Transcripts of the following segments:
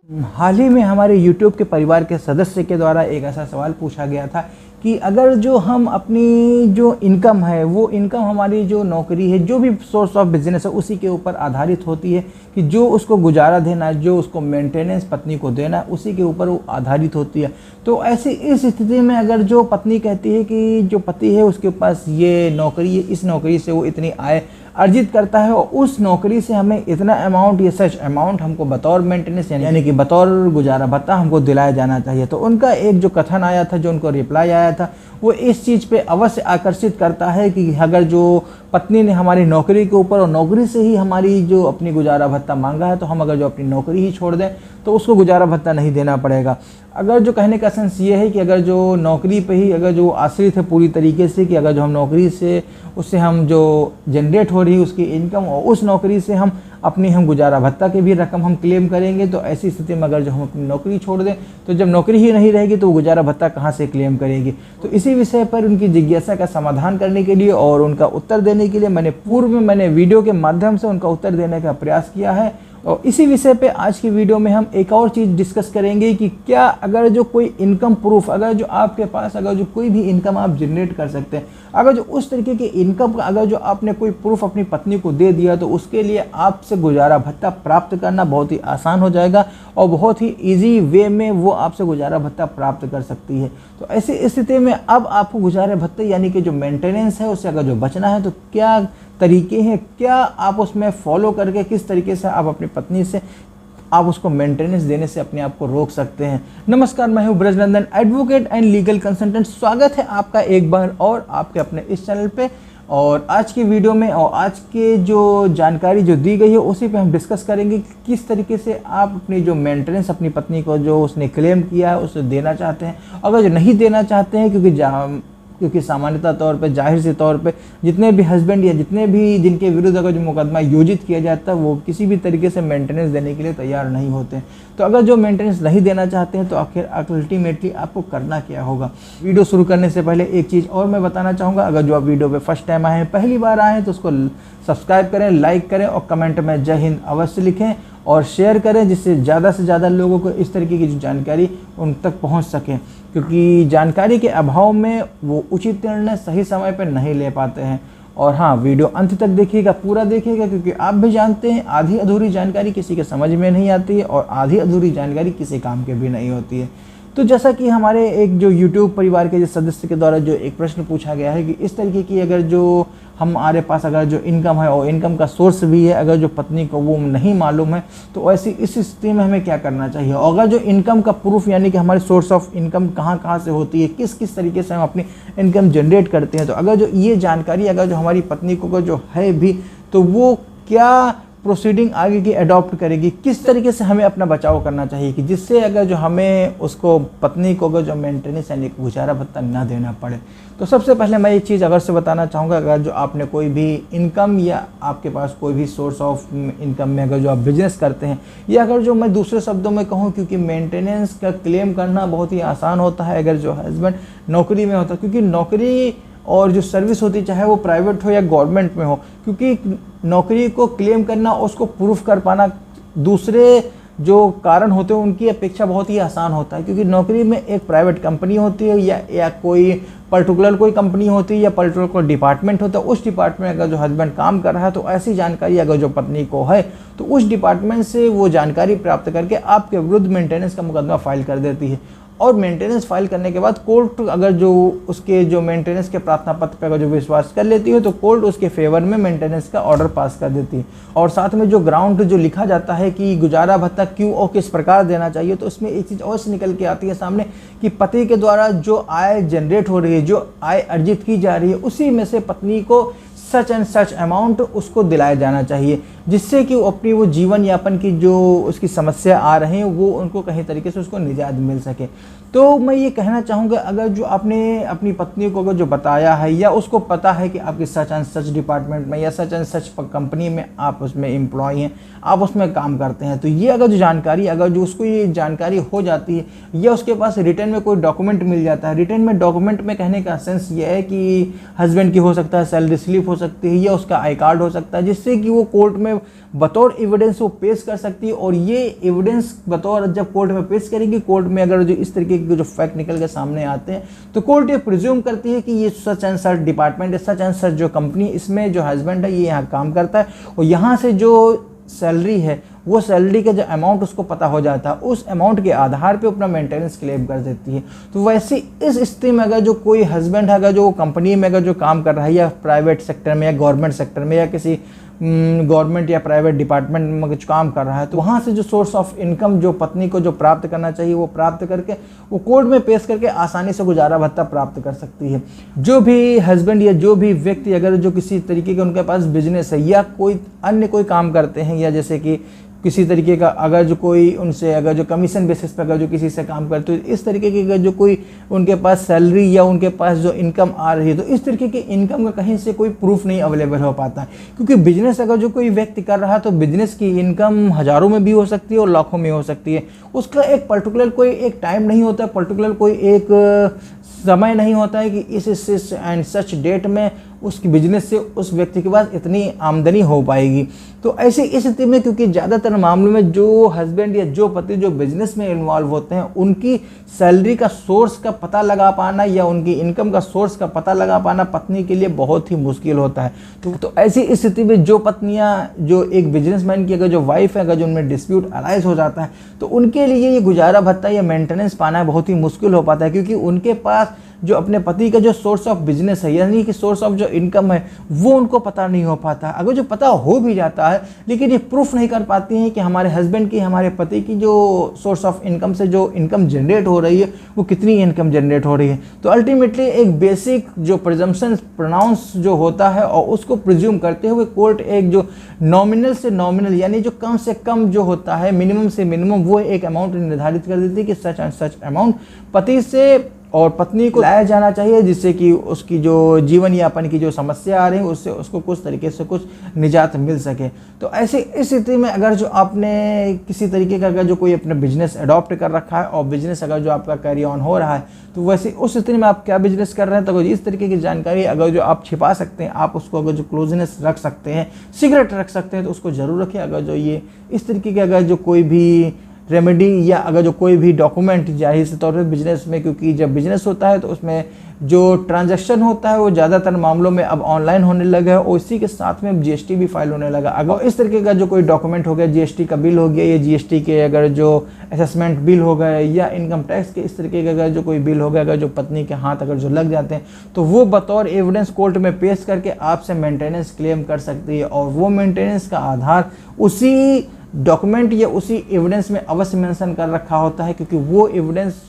हाल ही में हमारे YouTube के परिवार के सदस्य के द्वारा एक ऐसा सवाल पूछा गया था कि अगर जो हम अपनी जो इनकम है वो इनकम हमारी जो नौकरी है, जो भी सोर्स ऑफ बिजनेस है, उसी के ऊपर आधारित होती है कि जो उसको गुजारा देना है, जो उसको मेंटेनेंस पत्नी को देना है, उसी के ऊपर वो आधारित होती है। तो ऐसी इस स्थिति में अगर जो पत्नी कहती है कि जो पति है उसके पास ये नौकरी है, इस नौकरी से वो इतनी आय अर्जित करता है और उस नौकरी से हमें इतना अमाउंट या सच अमाउंट हमको बतौर मेंटेनेंस यानी कि बतौर गुजारा भत्ता हमको दिलाया जाना चाहिए। तो उनका एक जो कथन आया था, जो उनको रिप्लाई आया था, वो इस चीज़ पे अवश्य आकर्षित करता है कि अगर जो पत्नी ने हमारी नौकरी के ऊपर और नौकरी से ही हमारी जो अपनी गुजारा भत्ता मांगा है, तो हम अगर जो अपनी नौकरी ही छोड़ दें तो उसको गुजारा भत्ता नहीं देना पड़ेगा। अगर जो कहने का सेंस ये है कि अगर जो नौकरी पे ही अगर जो आश्रित है पूरी तरीके से, कि अगर जो हम नौकरी से उससे हम जो जनरेट हो रही है उसकी इनकम और उस नौकरी से हम गुजारा भत्ता की भी रकम हम क्लेम करेंगे, तो ऐसी स्थिति में अगर जो हम अपनी नौकरी छोड़ दें तो जब नौकरी ही नहीं रहेगी तो गुजारा भत्ता कहाँ से क्लेम करेगी। तो इसी विषय पर उनकी जिज्ञासा का समाधान करने के लिए और उनका उत्तर देने के लिए मैंने वीडियो के माध्यम से उनका उत्तर देने का प्रयास किया है। और इसी विषय पे आज की वीडियो में हम एक और चीज़ डिस्कस करेंगे कि क्या अगर जो कोई इनकम प्रूफ, अगर जो आपके पास अगर जो कोई भी इनकम आप जनरेट कर सकते हैं, अगर जो उस तरीके की इनकम का अगर जो आपने कोई प्रूफ अपनी पत्नी को दे दिया तो उसके लिए आपसे गुजारा भत्ता प्राप्त करना बहुत ही आसान हो जाएगा और बहुत ही ईजी वे में वो आपसे गुजारा भत्ता प्राप्त कर सकती है। तो ऐसी स्थिति में अब आपको गुजारा भत्ते यानी कि जो मेंटेनेंस है उससे अगर जो बचना है तो क्या तरीके हैं, क्या आप उसमें फॉलो करके किस तरीके से आप अपनी पत्नी से आप उसको मेंटेनेंस देने से अपने आप को रोक सकते हैं। नमस्कार, मैं हूं Brajnandan, advocate and legal consultant. स्वागत है आपका एक बार और आपके अपने इस चैनल पे। और आज की वीडियो में और आज के जो जानकारी जो दी गई है उसी पे हम डिस्कस करेंगे कि किस तरीके से आप अपनी जो मेंटेनेंस अपनी पत्नी को जो उसने क्लेम किया है उसे देना चाहते हैं। अगर जो नहीं देना चाहते हैं, क्योंकि सामान्यतः तौर पे, जाहिर से तौर पे जितने भी हस्बैंड या जितने भी जिनके विरुद्ध अगर जो मुकदमा योजित किया जाता है वो किसी भी तरीके से मेंटेनेंस देने के लिए तैयार नहीं होते हैं। तो अगर जो मेंटेनेंस नहीं देना चाहते हैं तो आखिर अल्टीमेटली आपको करना क्या होगा। वीडियो शुरू करने से पहले एक चीज़ और मैं बताना चाहूँगा, अगर जो आप वीडियो पे फर्स्ट टाइम आए हैं, पहली बार आए हैं, तो उसको सब्सक्राइब करें, लाइक करें और कमेंट में जय हिंद अवश्य लिखें और शेयर करें, जिससे ज़्यादा से ज़्यादा लोगों को इस तरीके की जो जानकारी उन तक पहुंच सके। क्योंकि जानकारी के अभाव में वो उचित निर्णय सही समय पर नहीं ले पाते हैं। और हाँ, वीडियो अंत तक देखिएगा, पूरा देखिएगा, क्योंकि आप भी जानते हैं आधी अधूरी जानकारी किसी के समझ में नहीं आती है और आधी अधूरी जानकारी किसी काम के भी नहीं होती है। तो जैसा कि हमारे एक जो YouTube परिवार के जो सदस्य के द्वारा जो एक प्रश्न पूछा गया है कि इस तरीके की अगर जो हमारे पास अगर जो इनकम है और इनकम का सोर्स भी है, अगर जो पत्नी को वो नहीं मालूम है, तो ऐसी इस स्थिति में हमें क्या करना चाहिए। और अगर जो इनकम का प्रूफ यानी कि हमारे सोर्स ऑफ इनकम कहाँ से होती है, किस किस तरीके से हम अपनी इनकम जनरेट करते हैं, तो अगर जो ये जानकारी अगर जो हमारी पत्नी को जो है भी, तो वो क्या प्रोसीडिंग आगे की अडॉप्ट करेगी, किस तरीके से हमें अपना बचाव करना चाहिए कि जिससे अगर जो हमें उसको पत्नी को अगर जो मेंटेनेंस यानी गुजारा भत्ता ना देना पड़े। तो सबसे पहले मैं ये चीज़ अगर से बताना चाहूँगा, अगर जो आपने कोई भी इनकम या आपके पास कोई भी सोर्स ऑफ इनकम में अगर जो आप बिजनेस करते हैं, या अगर जो मैं दूसरे शब्दों में कहूँ, क्योंकि मेंटेनेंस का क्लेम करना बहुत ही आसान होता है अगर जो हस्बैंड नौकरी में होता है, क्योंकि नौकरी और जो सर्विस होती चाहे वो प्राइवेट हो या गवर्नमेंट में हो, क्योंकि नौकरी को क्लेम करना और उसको प्रूफ कर पाना दूसरे जो कारण होते हैं उनकी अपेक्षा बहुत ही आसान होता है। क्योंकि नौकरी में एक प्राइवेट कंपनी होती है या कोई पर्टिकुलर कोई कंपनी होती है या पर्टिकुलर कोई डिपार्टमेंट होता है, उस डिपार्टमेंट में अगर जो हस्बैंड काम कर रहा है तो ऐसी जानकारी अगर जो पत्नी को है तो उस डिपार्टमेंट से वो जानकारी प्राप्त करके आपके विरुद्ध मेंटेनेंस का मुकदमा फाइल कर देती है। और मेंटेनेंस फाइल करने के बाद कोर्ट अगर जो उसके जो मेंटेनेंस के प्रार्थना पत्र पर अगर जो विश्वास कर लेती है तो कोर्ट उसके फेवर में मेंटेनेंस का ऑर्डर पास कर देती है। और साथ में जो ग्राउंड जो लिखा जाता है कि गुजारा भत्ता क्यों और किस प्रकार देना चाहिए, तो उसमें एक चीज़ और से निकल के आती है सामने कि पति के द्वारा जो आय जनरेट हो रही है, जो आय अर्जित की जा रही है, उसी में से पत्नी को सच एंड सच अमाउंट उसको दिलाया जाना चाहिए, जिससे कि वो अपनी वो जीवन यापन की जो उसकी समस्या आ रहे हैं वो उनको कहीं तरीके से उसको निजात मिल सके। तो मैं ये कहना चाहूँगा, अगर जो आपने अपनी पत्नी को अगर जो बताया है या उसको पता है कि आपके सच एंड सच डिपार्टमेंट में या सच एंड सच कंपनी में आप उसमें एम्प्लॉय हैं, आप उसमें काम करते हैं, तो ये अगर जो जानकारी अगर जो उसको ये जानकारी हो जाती है या उसके पास रिटर्न में कोई डॉक्यूमेंट मिल जाता है, रिटर्न में डॉक्यूमेंट में कहने का सेंस ये है कि हस्बैंड की हो सकता है सैलरी स्लिप हो सकती है या उसका आई कार्ड हो सकता है, जिससे कि वो कोर्ट में जब बतौर एविडेंस वो पेश कर सकती है, और ये एविडेंस बतौर जब कोर्ट में पेश करेगी, कोर्ट में अगर जो इस तरीके के जो फैक्ट निकल के सामने आते हैं तो कोर्ट ये प्रिज्यूम करती है कि ये सच एंड सच डिपार्टमेंट है, सच एंड सच जो कंपनी, इसमें जो हस्बैंड है ये यहाँ काम करता है, और यहाँ से जो सैलरी है वो सैलरी का जो अमाउंट उसको पता हो जाता है, उस अमाउंट के आधार पे अपना मेंटेनेंस क्लेम कर देती है। तो वैसे इस स्थिति में अगर जो कोई हस्बैंड है, अगर जो कंपनी में अगर जो काम कर रहा है, या प्राइवेट सेक्टर में या गवर्नमेंट सेक्टर में या किसी गवर्नमेंट या प्राइवेट डिपार्टमेंट में कुछ काम कर रहा है, तो वहाँ से जो सोर्स ऑफ इनकम जो पत्नी को जो प्राप्त करना चाहिए वो प्राप्त करके वो कोर्ट में पेश करके आसानी से गुजारा भत्ता प्राप्त कर सकती है। जो भी हस्बैंड या जो भी व्यक्ति अगर जो किसी तरीके के उनके पास बिजनेस है या कोई अन्य कोई काम करते हैं, या जैसे कि किसी तरीके का अगर जो कोई उनसे अगर जो कमीशन बेसिस पर अगर जो किसी से काम करते हो, इस तरीके की अगर जो कोई उनके पास सैलरी या उनके पास जो इनकम आ रही है, तो इस तरीके की इनकम का कहीं से कोई प्रूफ नहीं अवेलेबल हो पाता है। क्योंकि बिजनेस अगर जो कोई व्यक्ति कर रहा है तो बिजनेस की इनकम हज़ारों में भी हो सकती है और लाखों में हो सकती है। उसका एक पर्टिकुलर कोई एक टाइम नहीं होता, पर्टिकुलर कोई एक समय नहीं होता है कि इस एंड सच डेट में उसकी बिजनेस से उस व्यक्ति के पास इतनी आमदनी हो पाएगी। तो ऐसी इस स्थिति में, क्योंकि ज़्यादातर मामलों में जो हस्बैंड या जो पति जो बिजनेस में इन्वॉल्व होते हैं, उनकी सैलरी का सोर्स का पता लगा पाना या उनकी इनकम का सोर्स का पता लगा पाना पत्नी के लिए बहुत ही मुश्किल होता है। तो ऐसी स्थिति में जो पत्नियाँ जो एक बिजनेसमैन की अगर जो वाइफ है, अगर जो उनमें डिस्प्यूट अराइज हो जाता है, तो उनके लिए ये गुजारा भत्ता या मेंटेनेंस पाना बहुत ही मुश्किल हो पाता है। क्योंकि उनके पास जो अपने पति का जो सोर्स ऑफ बिजनेस है, यानी कि सोर्स ऑफ जो इनकम है, वो उनको पता नहीं हो पाता। अगर जो पता हो भी जाता है, लेकिन ये प्रूफ नहीं कर पाती हैं कि हमारे हस्बैंड की, हमारे पति की जो सोर्स ऑफ इनकम से जो इनकम जनरेट हो रही है वो कितनी इनकम जनरेट हो रही है। तो अल्टीमेटली एक बेसिक जो प्रिजम्पशन प्रोनाउंस जो होता है, और उसको प्रिज्यूम करते हुए कोर्ट एक जो नॉमिनल से नॉमिनल, यानी जो कम से कम जो होता है, मिनिमम से मिनिमम, वो एक अमाउंट निर्धारित कर देती है कि सच एंड सच अमाउंट पति से और पत्नी को लाया जाना चाहिए, जिससे कि उसकी जो जीवन यापन की जो समस्या आ रही है उससे उसको कुछ तरीके से कुछ निजात मिल सके। तो ऐसे इस स्थिति में अगर जो आपने किसी तरीके का अगर जो कोई अपना बिजनेस अडॉप्ट कर रखा है, और बिजनेस अगर जो आपका कैरी ऑन हो रहा है, तो वैसे उस स्थिति में आप क्या बिजनेस कर रहे हैं, तो अगर इस तरीके की जानकारी अगर जो आप छिपा सकते हैं, आप उसको अगर जो क्लोजनेस रख सकते हैं, सीक्रेट रख सकते हैं, तो उसको ज़रूर रखें। अगर जो ये इस तरीके के अगर जो कोई भी रेमेडी या अगर जो कोई भी डॉक्यूमेंट, जाहिर से तौर पर बिजनेस में, क्योंकि जब बिजनेस होता है तो उसमें जो ट्रांजैक्शन होता है वो ज़्यादातर मामलों में अब ऑनलाइन होने लगा है, और इसी के साथ में जीएसटी भी फाइल होने लगा। अगर इस तरीके का जो कोई डॉक्यूमेंट हो गया, जीएसटी का बिल हो गया, या जीएसटी के अगर जो असेसमेंट बिल हो गए, या इनकम टैक्स के इस तरीके का अगर जो कोई बिल हो गया, अगर जो पत्नी के हाथ अगर जो लग जाते हैं, तो वो बतौर एविडेंस कोर्ट में पेश करके आपसे मेंटेनेंस क्लेम कर सकती है। और वो मेंटेनेंस का आधार उसी डॉक्यूमेंट या उसी एविडेंस में अवश्य मेंशन कर रखा होता है, क्योंकि वो एविडेंस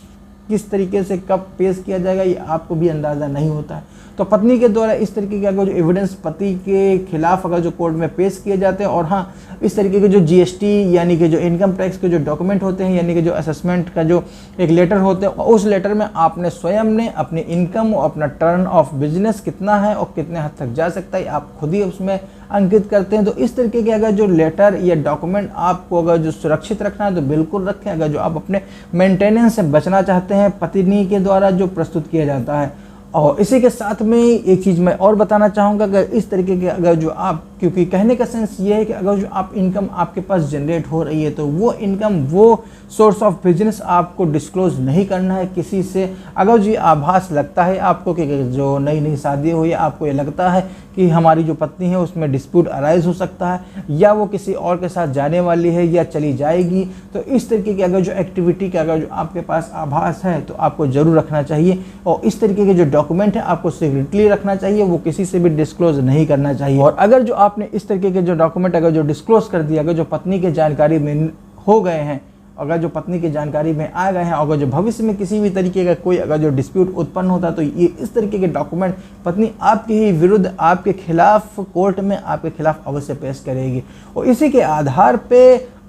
किस तरीके से कब पेश किया जाएगा ये आपको भी अंदाज़ा नहीं होता है। तो पत्नी के द्वारा इस तरीके के अगर जो एविडेंस पति के खिलाफ अगर जो कोर्ट में पेश किए जाते हैं, और हाँ, इस तरीके के जो जीएसटी यानी कि जो इनकम टैक्स के जो डॉक्यूमेंट होते हैं, यानी कि जो असेसमेंट का जो एक लेटर होते हैं, उस लेटर में आपने स्वयं ने अपनी इनकम और अपना टर्न ऑफ बिजनेस कितना है और कितने हद तक जा सकता है, आप खुद ही उसमें अंकित करते हैं। तो इस तरीके के अगर जो लेटर या डॉक्यूमेंट आपको अगर जो सुरक्षित रखना है तो बिल्कुल रखें। अगर जो आप अपने मेंटेनेंस से बचना चाहते हैं, पत्नी के द्वारा जो प्रस्तुत किया जाता है। और इसी के साथ में एक चीज़ मैं और बताना चाहूँगा, अगर इस तरीके के अगर जो आप, क्योंकि कहने का सेंस ये है कि अगर जो आप इनकम आपके पास जनरेट हो रही है, तो वो इनकम, वो सोर्स ऑफ बिजनेस आपको डिस्क्लोज नहीं करना है किसी से। अगर जो आभास लगता है आपको कि जो नई नई शादी हुई है, आपको ये लगता है कि हमारी जो पत्नी है उसमें डिस्प्यूट अराइज हो सकता है, या वो किसी और के साथ जाने वाली है या चली जाएगी, तो इस तरीके की अगर जो एक्टिविटी का अगर जो आपके पास आभास है तो आपको ज़रूर रखना चाहिए। और इस तरीके के जो डॉक्यूमेंट है आपको सीक्रेटली रखना चाहिए, वो किसी से भी डिस्क्लोज नहीं करना चाहिए। और अगर जो आपने इस तरीके के जो डॉक्यूमेंट अगर जो डिस्क्लोज कर दिया, अगर जो पत्नी के जानकारी में हो गए हैं, अगर जो पत्नी की जानकारी में आ गए हैं, अगर जो भविष्य में किसी भी तरीके का कोई अगर जो डिस्प्यूट उत्पन्न होता है, तो ये इस तरीके के डॉक्यूमेंट पत्नी आपके ही विरुद्ध, आपके खिलाफ कोर्ट में आपके खिलाफ अवश्य पेश करेगी। और इसी के आधार पे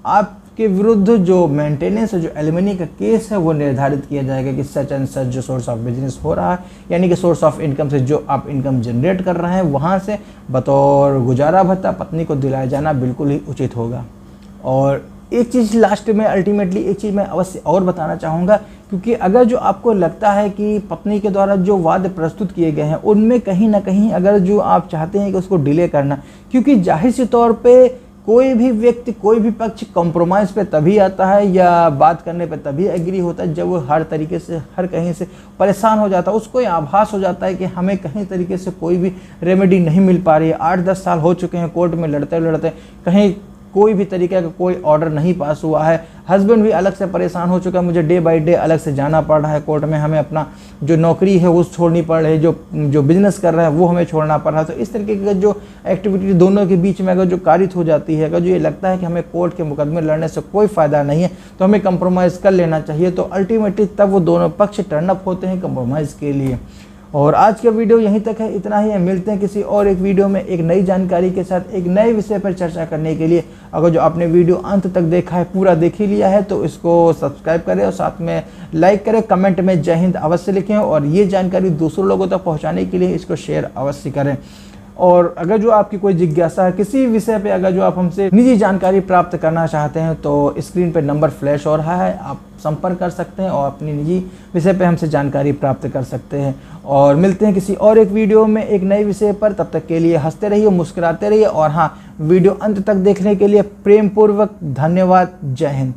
आपके विरुद्ध जो मेंटेनेंस, जो एलिमनी का केस है, वो निर्धारित किया जाएगा कि सच एंड सच जो सोर्स ऑफ बिजनेस हो रहा है, यानी कि सोर्स ऑफ इनकम से जो आप इनकम जनरेट कर रहे हैं, वहाँ से बतौर गुजारा भत्ता पत्नी को दिलाया जाना बिल्कुल ही उचित होगा। और एक चीज़ लास्ट में, अल्टीमेटली एक चीज़ मैं अवश्य और बताना चाहूँगा, क्योंकि अगर जो आपको लगता है कि पत्नी के द्वारा जो वाद प्रस्तुत किए गए हैं उनमें कहीं ना कहीं अगर जो आप चाहते हैं कि उसको डिले करना, क्योंकि जाहिर सी तौर पे कोई भी व्यक्ति, कोई भी पक्ष कॉम्प्रोमाइज़ पे तभी आता है या बात करने पे तभी एग्री होता है जब वो हर तरीके से, हर कहीं से परेशान हो जाता है। उसको ये आभास हो जाता है कि हमें कहीं तरीके से कोई भी रेमेडी नहीं मिल पा रही है। 8-10 साल हो चुके हैं कोर्ट में लड़ते लड़ते, कहीं कोई भी तरीके का कोई ऑर्डर नहीं पास हुआ है। हस्बैंड भी अलग से परेशान हो चुका है, मुझे डे बाय डे अलग से जाना पड़ रहा है कोर्ट में, हमें अपना जो नौकरी है वो छोड़नी पड़ रही है, जो बिजनेस कर रहा है वो हमें छोड़ना पड़ रहा है। तो इस तरीके की जो एक्टिविटी दोनों के बीच में अगर जो कारित हो जाती है, अगर जो ये लगता है कि हमें कोर्ट के मुकदमे लड़ने से कोई फ़ायदा नहीं है तो हमें कंप्रोमाइज़ कर लेना चाहिए। तो अल्टीमेटली तब वो दोनों पक्ष टर्न अप होते हैं कंप्रोमाइज़ के लिए। और आज का वीडियो यहीं तक है, इतना ही है। मिलते हैं किसी और एक वीडियो में एक नई जानकारी के साथ, एक नए विषय पर चर्चा करने के लिए। अगर जो आपने वीडियो अंत तक देखा है, पूरा देख ही लिया है, तो इसको सब्सक्राइब करें और साथ में लाइक करें, कमेंट में जय हिंद अवश्य लिखें और ये जानकारी दूसरों लोगों तक पहुँचाने के लिए इसको शेयर अवश्य करें। और अगर जो आपकी कोई जिज्ञासा है किसी विषय पे, अगर जो आप हमसे निजी जानकारी प्राप्त करना चाहते हैं तो स्क्रीन पे नंबर फ्लैश हो रहा है, आप संपर्क कर सकते हैं और अपनी निजी विषय पे हमसे जानकारी प्राप्त कर सकते हैं। और मिलते हैं किसी और एक वीडियो में एक नए विषय पर। तब तक के लिए हंसते रहिए, मुस्कुराते रहिए और हाँ, वीडियो अंत तक देखने के लिए प्रेम पूर्वक धन्यवाद। जय हिंद।